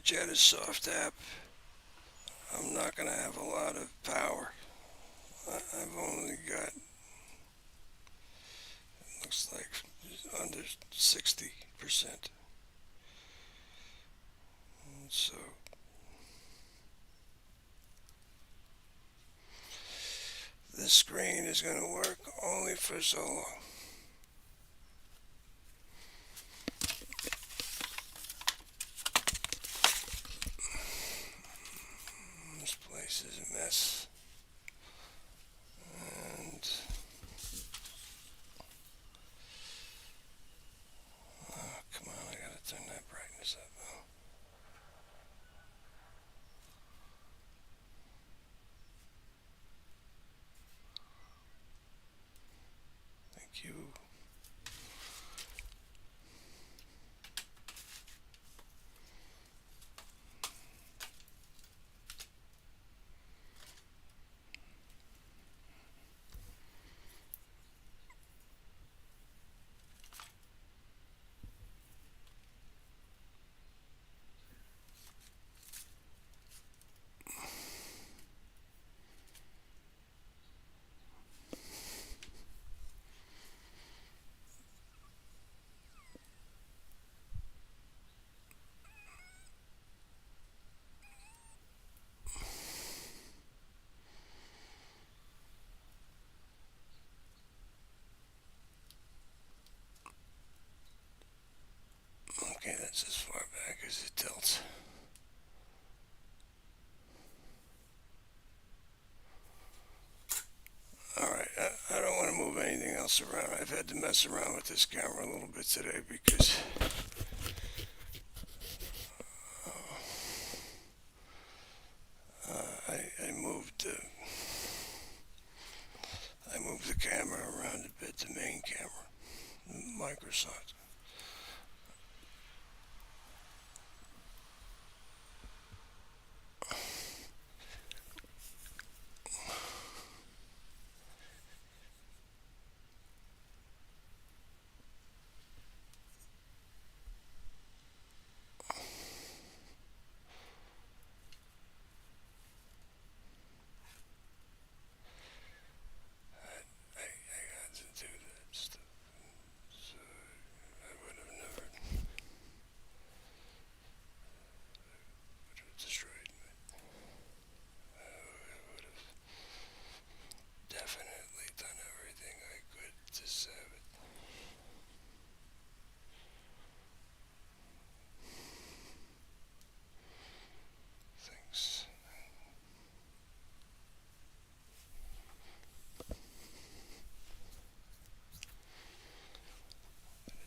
Jedasoft app, I'm not going to have a lot of power. I've only got, looks like, under 60%. So this screen is going to work only for so long. This place is a mess. And come on, I gotta turn that brightness up. Thank you. Okay, that's as far back as it tilts. Alright, I don't want to move anything else around. I've had to mess around with this camera a little bit today because I moved the camera around a bit, the main camera, Microsoft.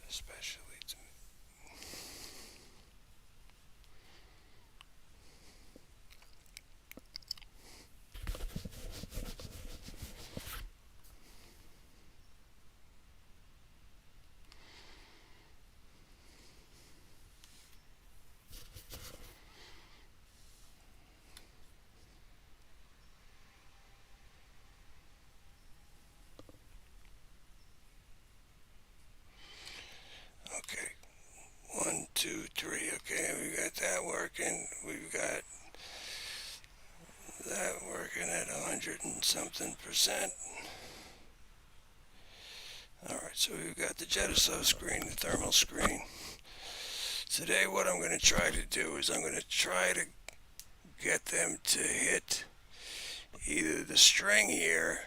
Especially to me. Okay, 1, 2, 3. Okay, we got that working. We've got that working at 100 and something percent. Alright, so we've got the Jedasoft screen, the thermal screen. Today what I'm going to try to do is I'm going to try to get them to hit either the string here,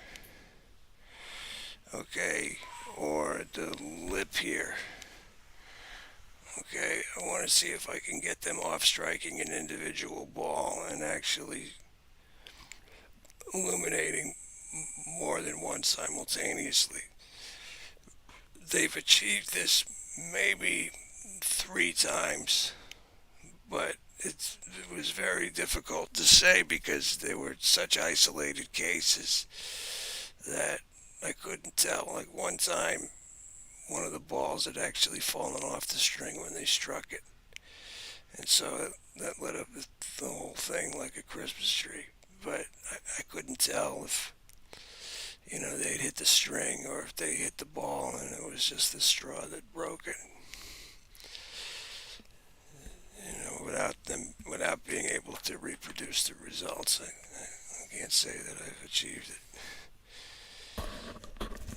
okay, or the lip here. Okay, I want to see if I can get them off striking an individual ball and actually illuminating more than one simultaneously. They've achieved this maybe 3 times, but it was very difficult to say because they were such isolated cases that I couldn't tell. Like one time, one of the balls had actually fallen off the string when they struck it. And so that lit up the whole thing like a Christmas tree. But I couldn't tell if, they'd hit the string or if they hit the ball and it was just the straw that broke it. just the results. I can't say that I've achieved it.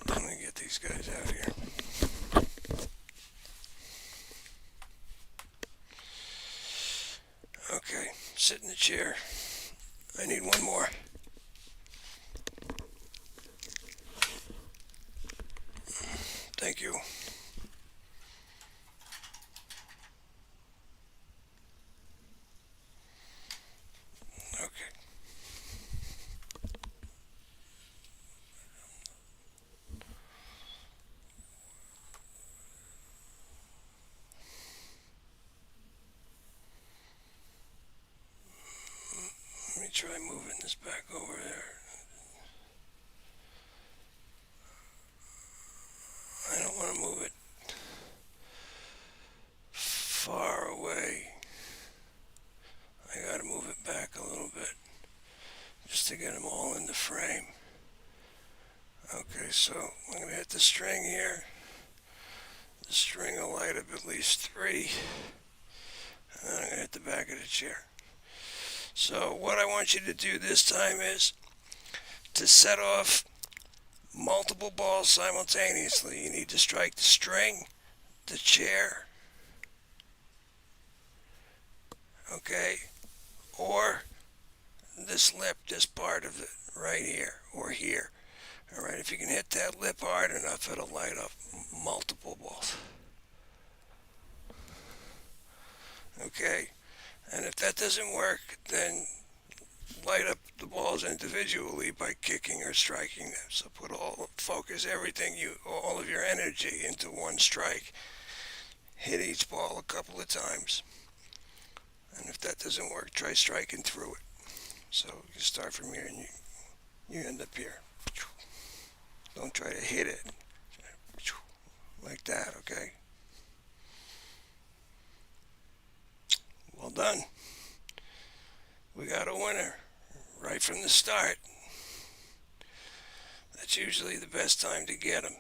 Let me get these guys out here. Okay, sit in the chair. I need one more. Thank you. Okay. Let me try moving this back over there. I don't want to move it far away. I gotta move it back a little bit just to get them all in the frame. Okay, so I'm gonna hit the string here. The string will light up at least 3. And then I'm gonna hit the back of the chair. So what I want you to do this time is to set off multiple balls simultaneously. You need to strike the string, the chair, okay, or this lip, this part of it right here or here. All right, if you can hit that lip hard enough, it'll light up multiple balls. Okay, and if that doesn't work, then light up the balls individually by kicking or striking them. So focus everything, all of your energy into one strike. Hit each ball a couple of times. And if that doesn't work, try striking through it. So you start from here and you end up here. Don't try to hit it like that, okay? Well done. We got a winner right from the start. That's usually the best time to get them,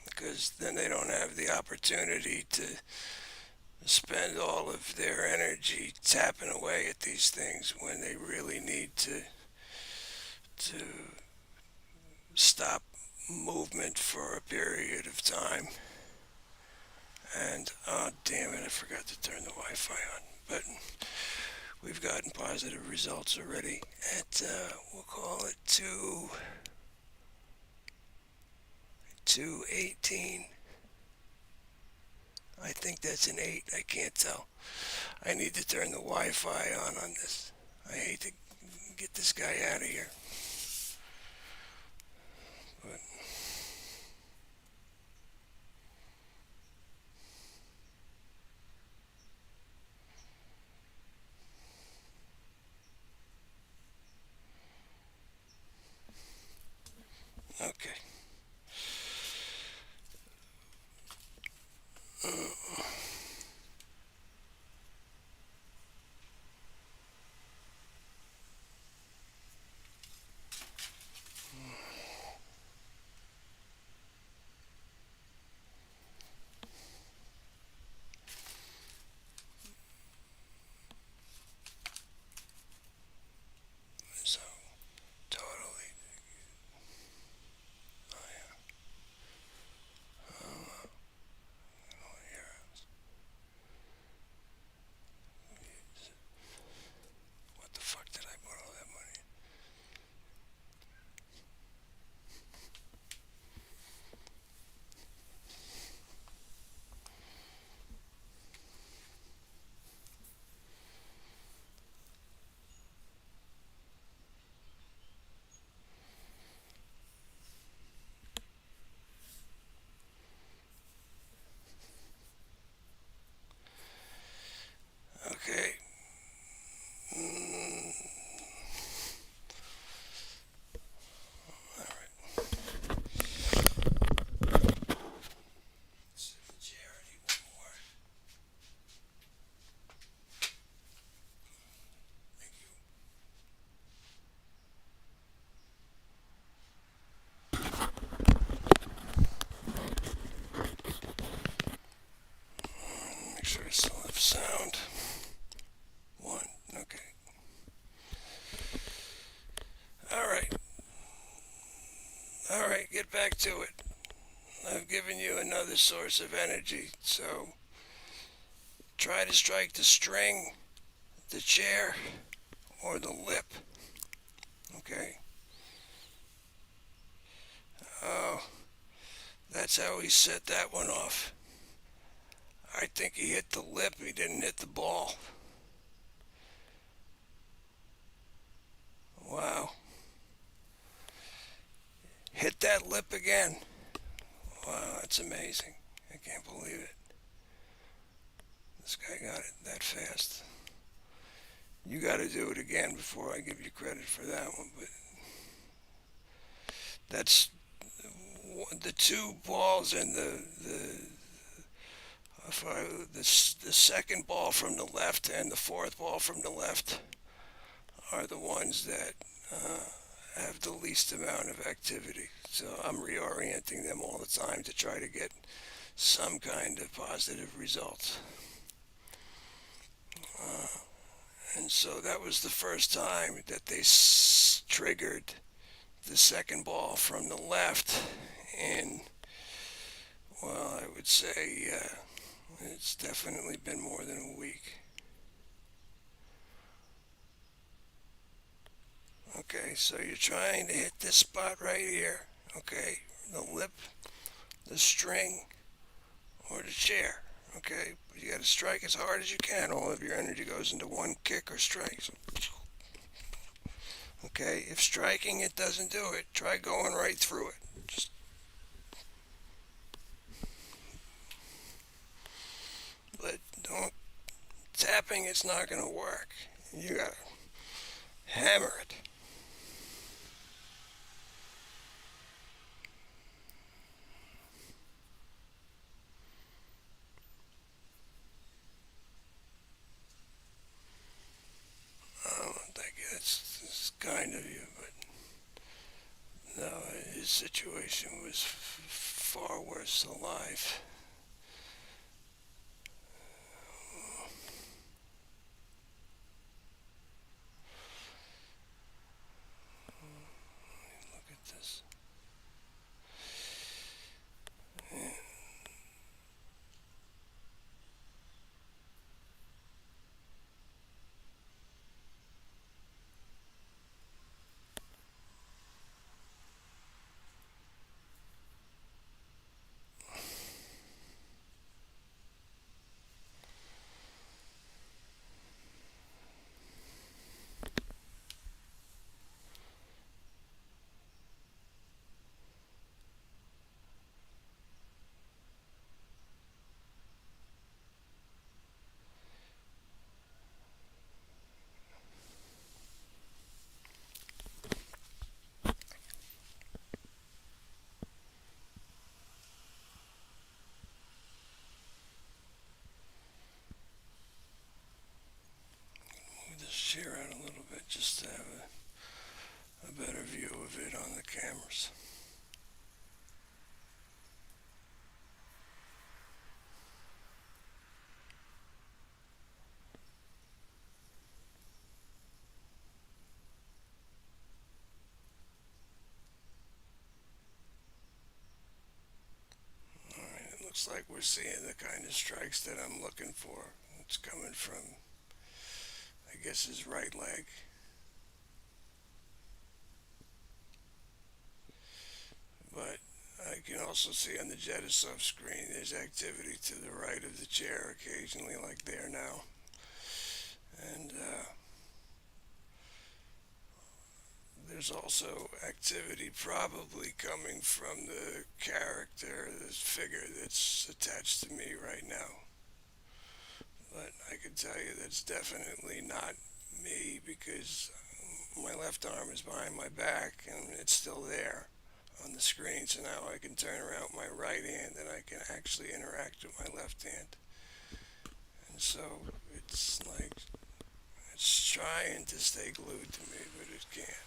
because then they don't have the opportunity to spend all of their energy tapping away at these things when they really need to stop movement for a period of time. And oh damn it, I forgot to turn the Wi-Fi on. But we've gotten positive results already at we'll call it 218. I think that's an 8. I can't tell. I need to turn the Wi-Fi on this. I hate to get this guy out of here. But okay. So totally. Oh yeah. What the fuck did I put all that money in? Okay. All right. Sit in the chair. I need one more. Thank you. Make sure I still have sound. 1. Okay. to it. I've given you another source of energy, so try to strike the string, the chair, or the lip. Okay? Oh, that's how he set that one off. I think he hit the lip, he didn't hit the ball. Wow. Hit that lip again. Wow, that's amazing. I can't believe it. This guy got it that fast. You got to do it again before I give you credit for that one. But that's the two balls and the second ball from the left and the fourth ball from the left are the ones that have the least amount of activity. So I'm reorienting them all the time to try to get some kind of positive results. And so that was the first time that they triggered the second ball from the left in, well, I would say it's definitely been more than a week. Okay, so you're trying to hit this spot right here. Okay, the lip, the string, or the chair. Okay, but you got to strike as hard as you can. All of your energy goes into one kick or strike. So, okay, if striking it doesn't do it, try going right through it. Just, but don't tapping. It's not going to work. You got to hammer it. Thank you. That's kind of you, but no, his situation was far worse alive. Look at this. Yeah. Move this chair out a little bit just to have a better view of it on the cameras. Alright, it looks like we're seeing the kind of strikes that I'm looking for. It's coming from, I guess, his right leg. But I can also see on the Jedasoft screen there's activity to the right of the chair occasionally, like there now. And there's also activity probably coming from the character, this figure that's attached to me right now. But I can tell you that's definitely not me because my left arm is behind my back and it's still there on the screen. So now I can turn around my right hand and I can actually interact with my left hand. And so it's like it's trying to stay glued to me, but it can't.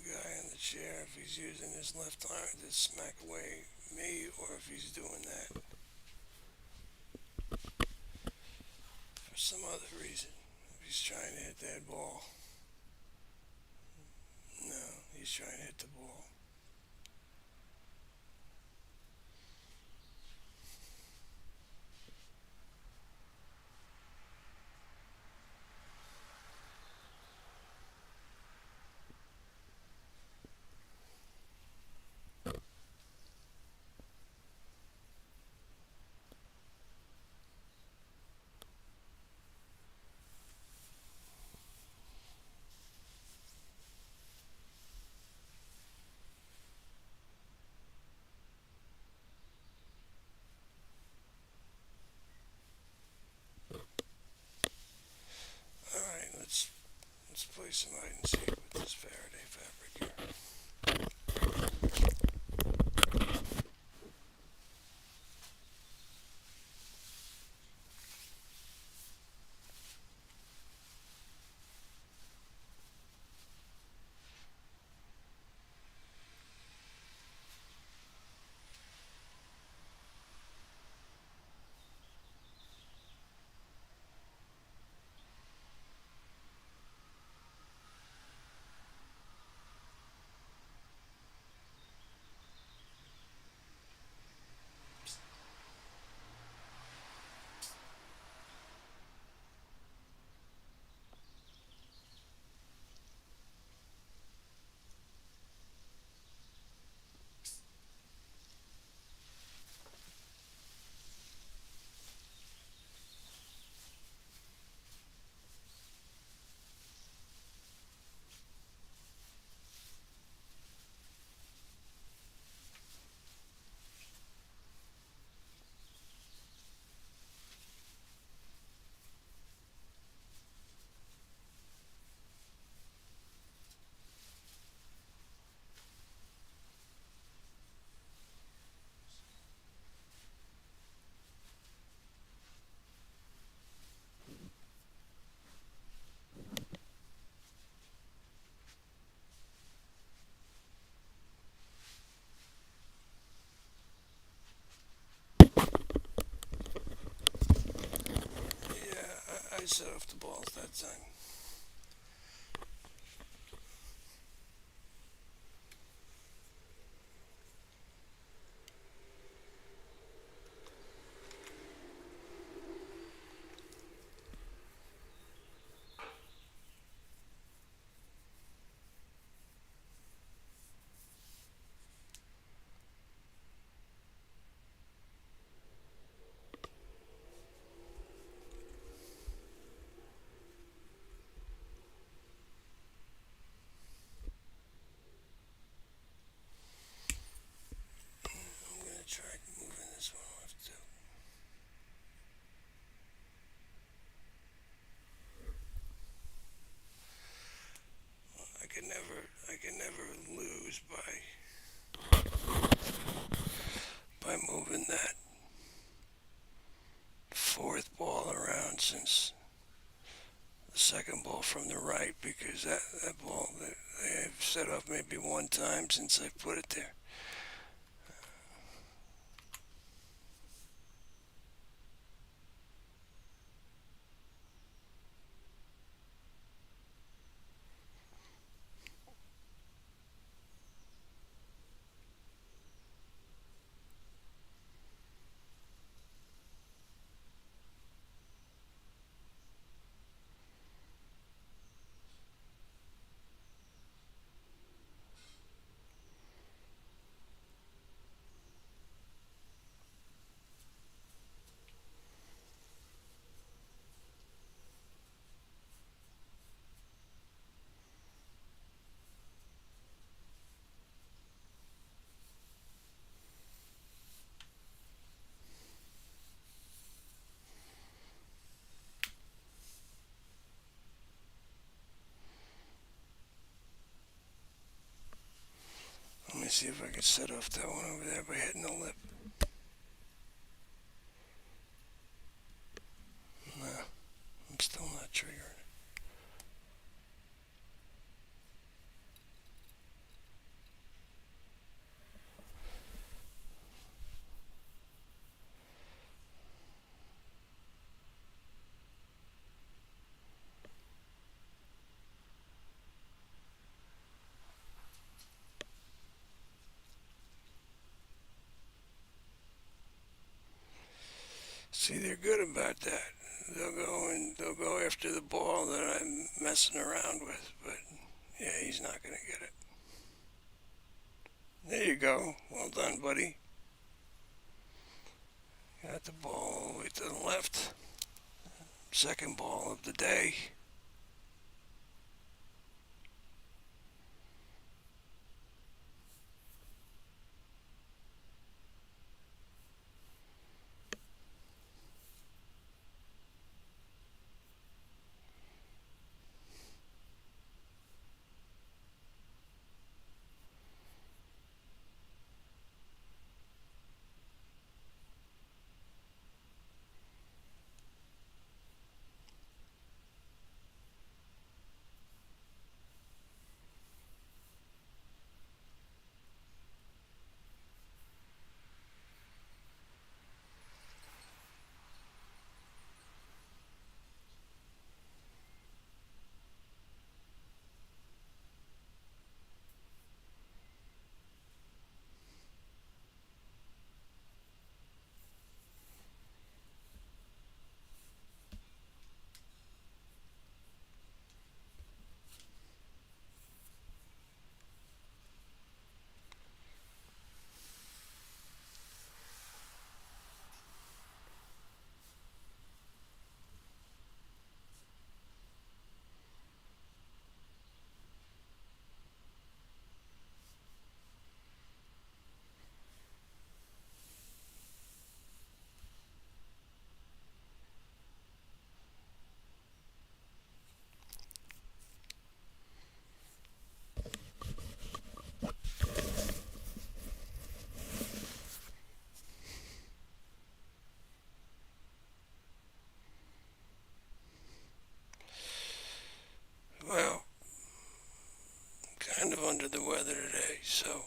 guy in the chair if he's using his left arm to smack away me or if he's doing that for some other reason. If he's trying to hit that ball. No, he's trying to hit the ball. Alright, let's play some hide and seek with this Faraday fabric here. Yeah, I set off the balls that time. I'm gonna try moving this one off too. I can never lose by moving that fourth ball around since the second ball from the right because that ball that I've set off maybe one time since I put it there. Let me see if I can set off that one over there by hitting the lip. No, I'm still not triggering it. See, they're good about that. They'll go after the ball that I'm messing around with, but yeah, he's not gonna get it. There you go. Well done, buddy. Got the ball all the way to the left. Second ball of the day. Well, kind of under the weather today, so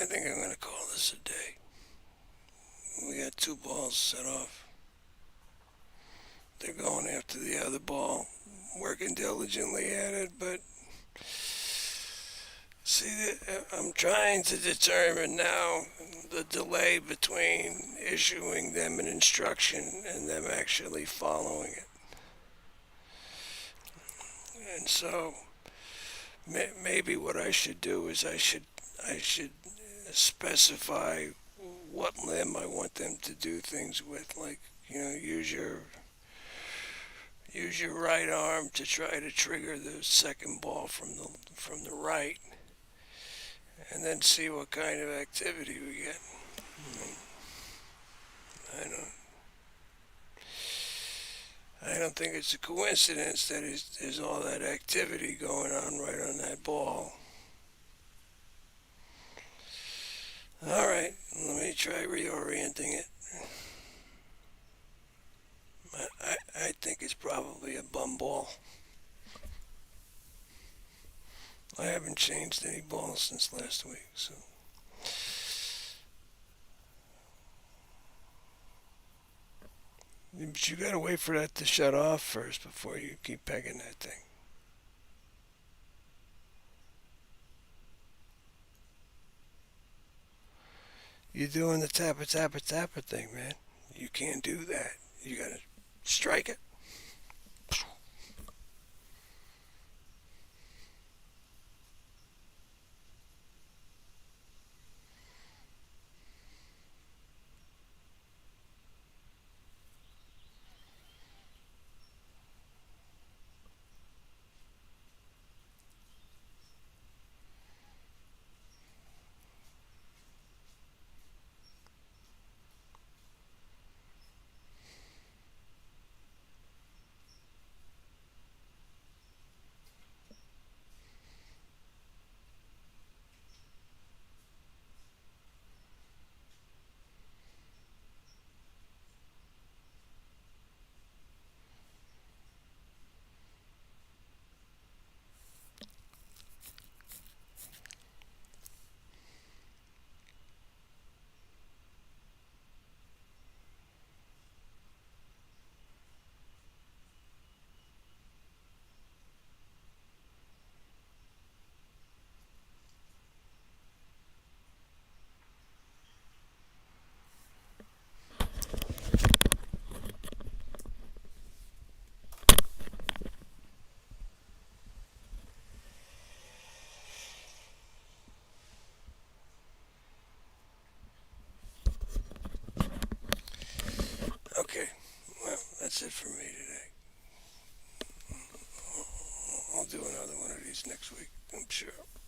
I think I'm gonna call this a day. We got two balls set off. They're going after the other ball, working diligently at it, but see, I'm trying to determine now the delay between issuing them an instruction and them actually following it. And so maybe what I should do is I should specify what limb I want them to do things with, like use your right arm to try to trigger the second ball from the right, and then see what kind of activity we get. I don't I don't think it's a coincidence that there's all that activity going on right on that ball. All right, let me try reorienting it. I think it's probably a bum ball. I haven't changed any balls since last week, so. But you gotta wait for that to shut off first before you keep pegging that thing. You're doing the tappa tappa tappa thing, man. You can't do that. You gotta strike it. next week, I'm sure.